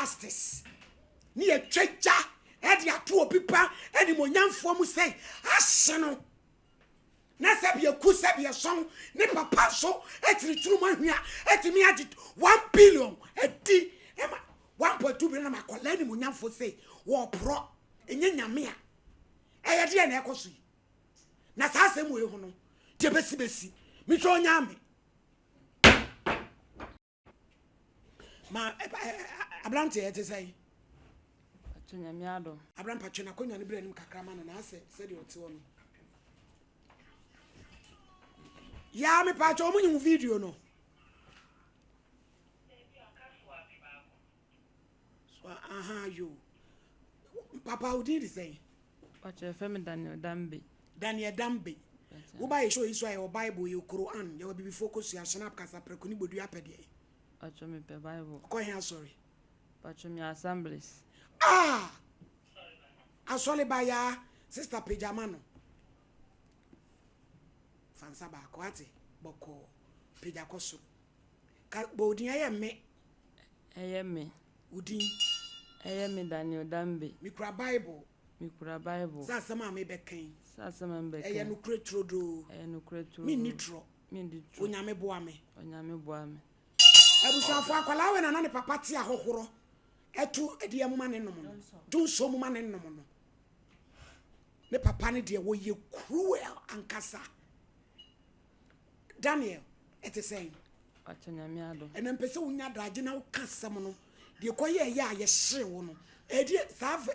justice ni ye tweja e de ato obi pa animonyamfo mu say ahye no na sabia ku sabia son ne papa so etiri turuma hwia etimi agi 1 billion edi ema 1.2 billion na makola animonyamfo say wo pro enye nyame a eye de na ekoso na sa asem we hu no de besi mi tro nyame ma ablante ete say nyame ado abran patwe na konya ne bra nim kakra ma na ase se de ote wono ya me patwe o munyi video no so aha yo papa udi di say patwe femi Daniel Dambe wo ba ye show iso ayo Bible yo Quran yo bibi focus ya snap kasa preku ni bodu apede patwe me pe Bible ko here sorry patwe me assemblies asole ba ya sister Pejamano fansa ba ko ate boko peja koso ka bodin eye me udin eye me Daniel Dambe mikura Bible sa sama me bekan eye no kretrodo mi nitro onyame boa me abusuafo akwala we na ne papa ti ahohoro etu edi amuma ne nom no dun so muma ne nom no ne papa ne de wo ye cruel ankasa Daniel it is saying atanyame ado ena mpese unya daje na ukasam no de koye ye aye hye wo no edi save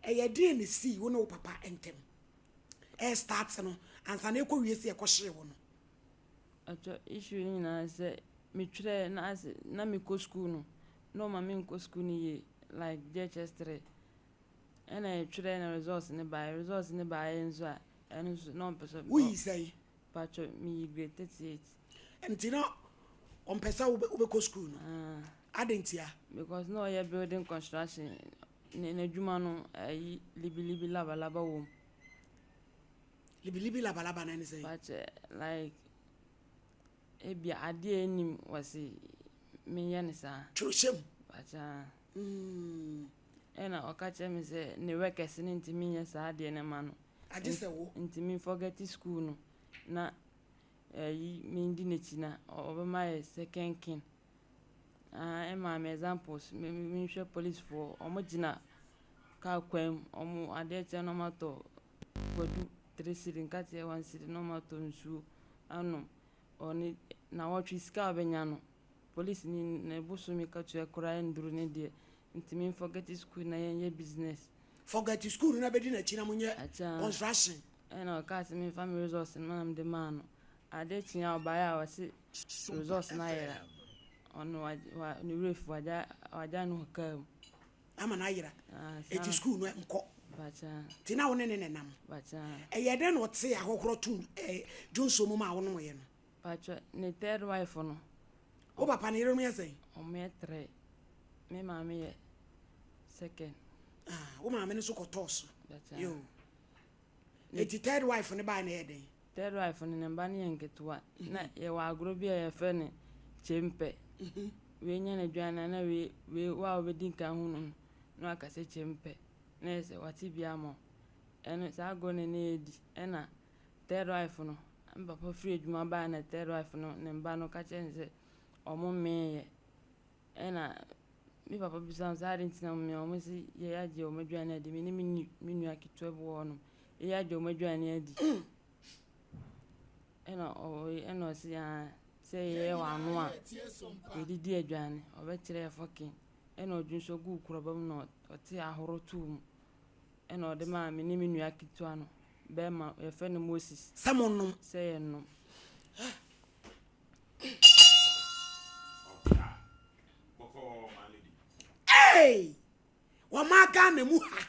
ye de ne si wo no papa entem start no ansa na ekọ wiese ekọ hye wo no acho issue ni na se me twere na me ko school no no ma me ko school ni ye like JHS3 and I twere na results ni by enzo a enzo no person we say pacho me grade 38 entina on pesa ube ko school no adentia because no ye building construction na adwuma no libi laba wo libi laba na ni say but like ebi ade enim wasi me ye ne sa troshem but ena okache me say ne workers ni ntimi ye sa ade ne ma no ade se wo ntimi forget school no na me ndi ne china obema ye second king ema me examples me show police for omogina ka kwam omo ade che no mato kodu 3 city nkate 1 city no mato nsu anom oni na watch ska benya no police ni na busu mi ka tu ekura nduru ne de ntimi forget school na ye business forget school na be di na china munye construction ena ka se mi family resource na am de man ade tia obaya wasi resource na yera ono wa ni ref waja no ka ama na yera eti school no nko bacha tina woni ne nam bacha eyede no te ahokro tu junso mu ma wono ye no bacha ne third wife no o papa ne yeromu yesai o me 3 me ma me ye second o ma me no so kotoso bacha yo eti third wife ne ba na yeden third wife ne mba ne nketua na ye wa agro bi ye fe ne chempe we nya na dwana na we wa obedi nka hu no no aka se chempe na se wati bia mo eno sa go ne ne edi ena third wife no mba pa free adwuma ba na third wife no ne mba no ka chense omo me ena mi papa bisa sa adentina me omo si ye aje o madwana edi me ni minu akitwa bo no ye aje o madwana edi ena si ya say ye wa no a edidi adwane obekire fucking ena odwunso gu kurobam no ote ahoro tum ena ode ma me ni minu akitwa no be ma ye fe no Moses samonum say no hey wa maga na mu ha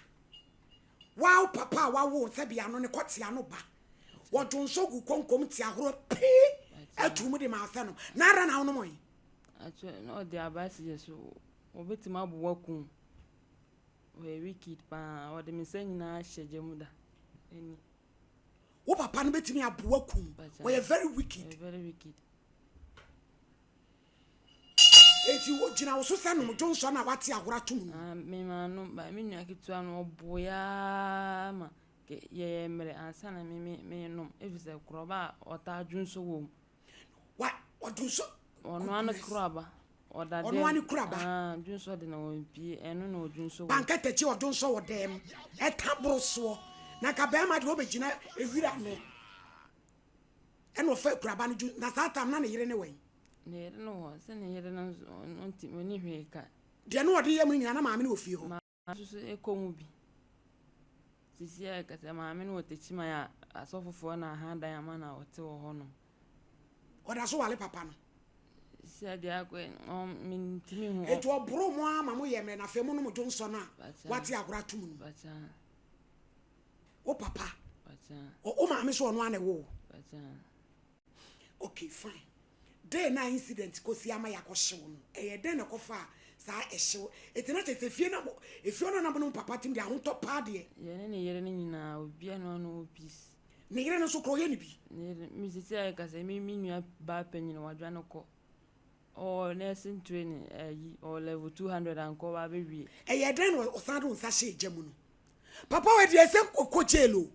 wow papa wa wo se bia no ne kotia no ba wo dwunso gu konkom ti ahoro pi atum de ma afa no na ara na wo no moy acho no de abasi yeso obetima bu waku we wicked pa o de misanyi na hyeje mu da eni wo papa no betimi abu waku we are very wicked eti wo gina wo so se no Johnson na wate ahora tum me ma no ba me nua ketua no oboya ma ke ye mere ansa na me no efise kroba ota adwunso wo wa odunso ono an kroba oda de ono an kroba adwunso de na wonpie eno na odwunso wo banka techi odunso wo dem etabro so na ka be ma de obegina ewira no eno fa kroba no na satam na ne yire ne wen ne yere no se ne yere no onti oni hweka de no ode yam nyina na maame no ofie ho so ekomu bi sisi ya kasa maame no otechima ya asofofo na ha dan ama na ote wo ho no oda so wale papa no sia dia ko min timi hu etu obro mo ama mo ye me na fe mo no mo Johnson a wate ahora tum no bacha o papa bacha o maame so ono ane wo bacha okay fine day na incident ko si ama yakoshew no e dey na kofa sa ehyew etina tete fie na efie no na mo papa tim de ahonto pa de ye ne yere ne nyina obi no no peace ne yere no so kro ye ne bi ne mi sisi ya kasa mi nua ba panyin wadwa no ko o nursing training o level 200 anko ba be wie e dey no osado nsa hye ejam no papa we de ese kokko chelo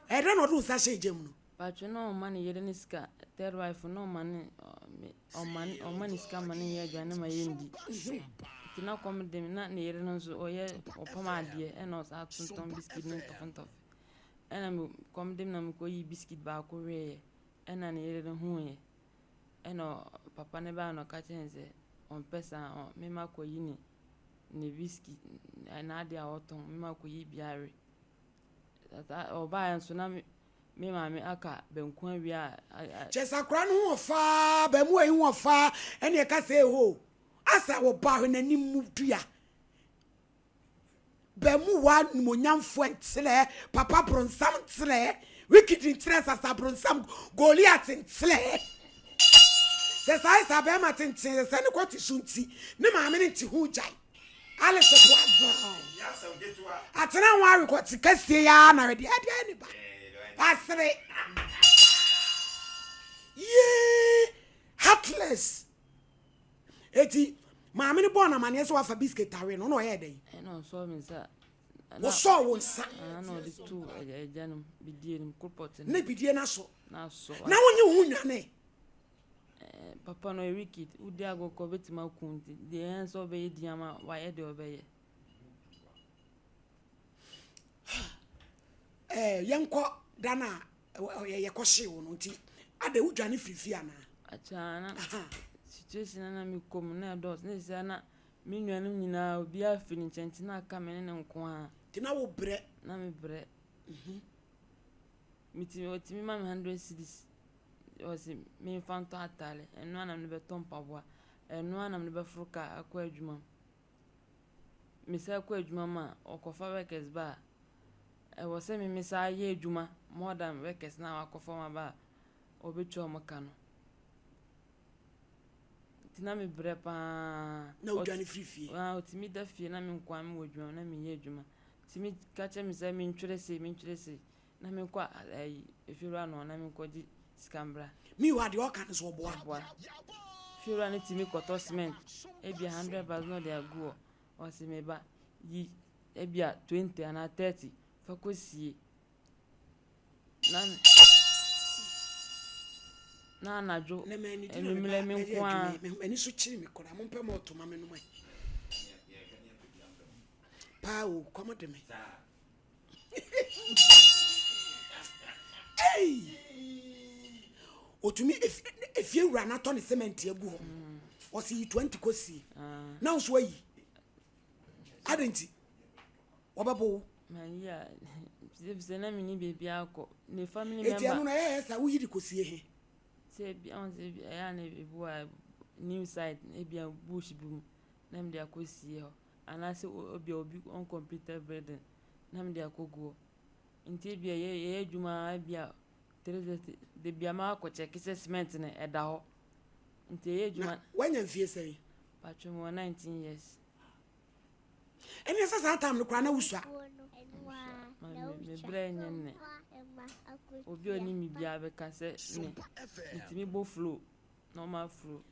e dey no do nsa hye ejam no patcho no man yere ne ska third wife no man o man ska man ye adwane ma yendi tina kom dem na ne yere no so o ye opama de e no sa tunton biscuit ne tofontof ena me kom dem na me ko yi biscuit ba ko we ena ne yere no hu ye ena papa ne ba no ka chenze on pesa me ma ko yi ne biscuit na ade a oton me ma ko yi biare o ba enso na me maame aka benku awia chesa kra no ho fa ba mu ehi ho fa ene e ka se ho asa wo ba ho nani mu dua ba mu wa monyamfo ntsele papa bronsam ntsele wicked ntsele sasa bronsam Goliath ntsele se sai sabe ma tintin se ne kwoti sunti ne maame ne ti hu jai ale se boazo atena wa rekwoti kasie ya na rede ade ni ba asre ye heartless eti maame ne born amane so afa biscuit awe no ye den no so me sa wo so wo nsa no de tu ejanum bidie nim kopot ne bidie na so na wonye hu nwane papa no wicked udi agoko betima kunti de en so be diama wa ye de obeye yenko dana ye kohye wo no nti ade udwane fifi ana achana situation na mi kom na dos na se na mi nuanum nyina obi afini nchenti na aka me ne nko a tina wo bre na mi bre otimi ma 100 cedis osi mi fanto atale enu ana me beton paboa enu ana me be fruka akwa adwuma mi se akwa adwuma ma okofa workers ba e wo se mi sa ye adwuma more than workers na akofa ma ba obetu omaka no tina me bre pa na udwane frifie otimi da fie na me nkwa me wodwuma na me ye adwuma timi kache mi se mi ntwere se na me kwa efiru no na me kwaji skambra mi wa de okan so boa firu na timi koto cement ebia 100 bag no dey go o se me ba yi ebia 20 and 30 fakosie na najo emimle mi kwa eni so chiri mi kora mo pem otoma me no mai pa o komo de me hey otumi efie wura na to ne cement egu ho o si 20 kosi na so ayi adenti obabo man ya se na mi ni bebi akọ ne family member eti anu na sa wo yidi kosi he se bi on se bi ya na ebu a new site e bia bush bu na me dia kosi ho ana se obi on computer building na me dia kogo nti bia ye adwuma bia de bia ma ko check se cement na eda ho nti ye adwuma wanya mfie sei patcho mo 19 years eni sa time no kra na wusua me brenya ne obi oni mi bia be ka se ne ntimi bo flow normal flow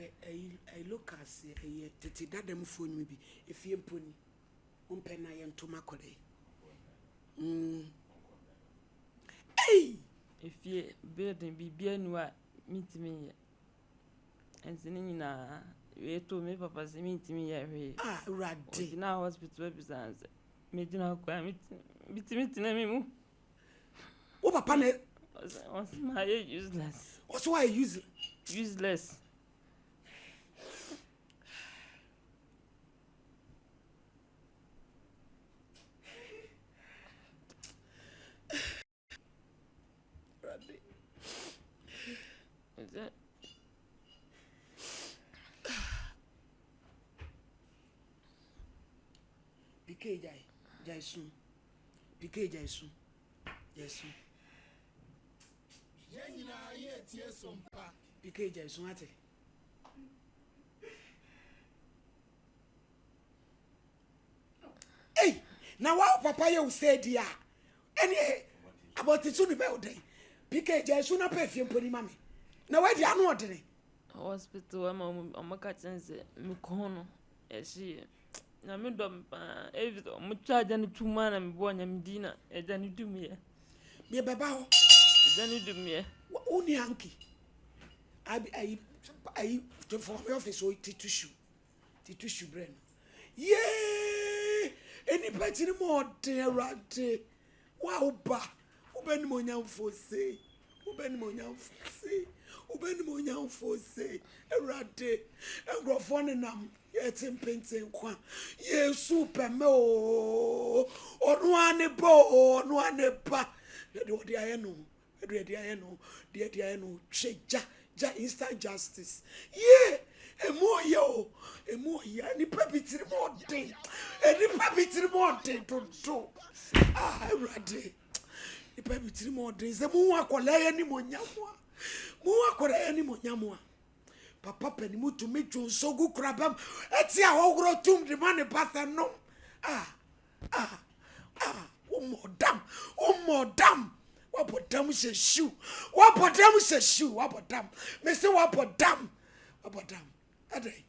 I look as a tete dadam phone maybe if you pony umpena yentuma kole. Hey! If you building be bien what meet me. And singing we told me papa meet me every Raddy. Now hospital represents making our crime meeting me. Oh, papa, What's my useless? What's why Useless. Is that? PK Jaisun. PK Jaisun. Yes. PK Jaisun ate. Hey, now what papa you said ya? Any about the soon about day. PK Jaisun na perfume poni mami. Now where the anu ordinary? Hospital I'm a catching me corner. She na me dom every mo charge and 2 man and born and dinner and then you do me. Me baba Then you do me. Only hanky. I from my office so tissue brain. Yeah, any party more there rate. Wow ba. Uben monyam for say. Erade. Engrofone nam. Yetim painting kwa. Ye super mo. Onu ane ba. The ayano. Ja instant justice. Yeah. Emo ya ni pepitiri more day. Any pepitiri more day to. Erade. Ni pepitiri more day. Ze mu akola ni monyamwa. Papa peni mutu mejo nsogu krabam. Eti a hogro tum de mane pasa no. Umodam. Wapodam se shoe. Me say wapodam. Adey.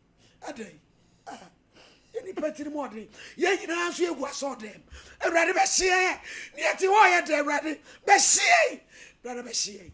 Any petty morning. Ye nyina so egu aso dem. Ewrade be hye. Ni eti wo ye de ewrade. Be hye. Brother be hye.